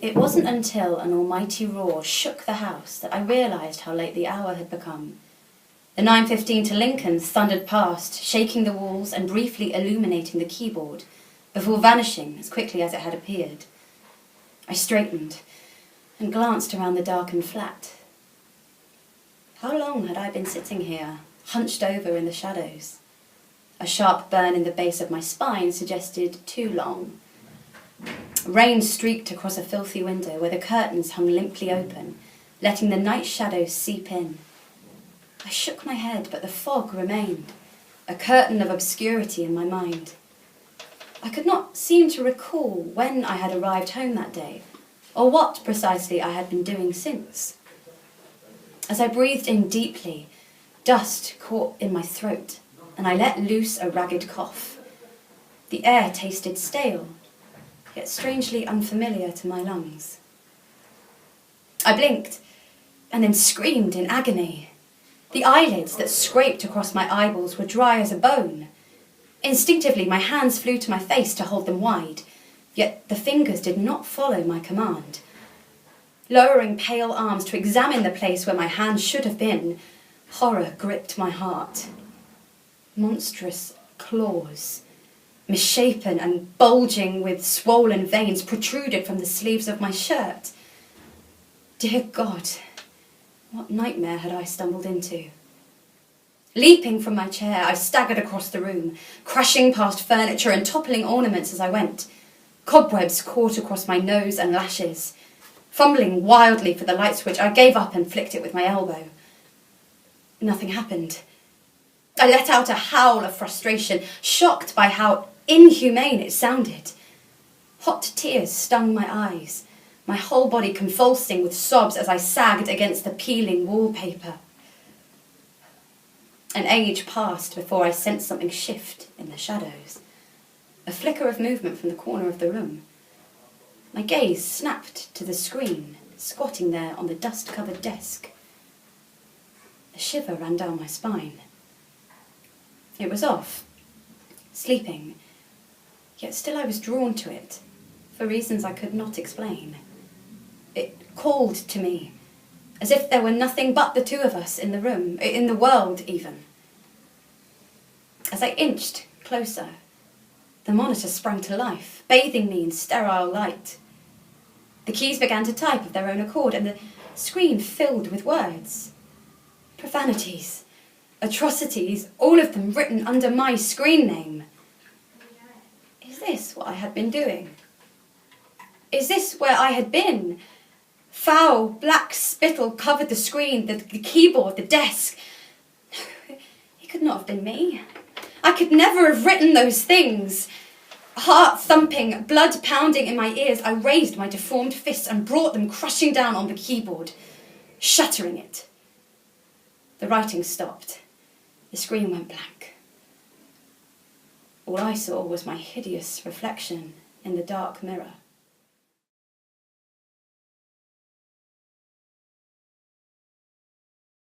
It wasn't until an almighty roar shook the house that I realised how late the hour had become. The 9:15 to Lincoln thundered past, shaking the walls and briefly illuminating the keyboard, before vanishing as quickly as it had appeared. I straightened and glanced around the darkened flat. How long had I been sitting here, hunched over in the shadows? A sharp burn in the base of my spine suggested too long. Rain streaked across a filthy window where the curtains hung limply open, letting the night shadows seep in. I shook my head, but the fog remained, a curtain of obscurity in my mind. I could not seem to recall when I had arrived home that day, or what precisely I had been doing since. As I breathed in deeply, dust caught in my throat, and I let loose a ragged cough. The air tasted stale, yet strangely unfamiliar to my lungs. I blinked, and then screamed in agony. The eyelids that scraped across my eyeballs were dry as a bone. Instinctively, my hands flew to my face to hold them wide, yet the fingers did not follow my command. Lowering pale arms to examine the place where my hands should have been, horror gripped my heart. Monstrous claws, misshapen and bulging with swollen veins, protruded from the sleeves of my shirt. Dear God, what nightmare had I stumbled into? Leaping from my chair, I staggered across the room, crashing past furniture and toppling ornaments as I went. Cobwebs caught across my nose and lashes. Fumbling wildly for the light switch, I gave up and flicked it with my elbow. Nothing happened. I let out a howl of frustration, shocked by how inhumane it sounded. Hot tears stung my eyes, my whole body convulsing with sobs as I sagged against the peeling wallpaper. An age passed before I sensed something shift in the shadows. A flicker of movement from the corner of the room. My gaze snapped to the screen, squatting there on the dust-covered desk. A shiver ran down my spine. It was off, sleeping, yet still I was drawn to it, for reasons I could not explain. It called to me, as if there were nothing but the two of us in the room, in the world even. As I inched closer, the monitor sprang to life, bathing me in sterile light. The keys began to type of their own accord, and the screen filled with words. Profanities, atrocities, all of them written under my screen name. Is this what I had been doing? Is this where I had been? Foul, black spittle covered the screen, the keyboard, the desk. No, it could not have been me. I could never have written those things. Heart thumping, blood pounding in my ears, I raised my deformed fists and brought them crushing down on the keyboard, shattering it. The writing stopped. The screen went blank. All I saw was my hideous reflection in the dark mirror.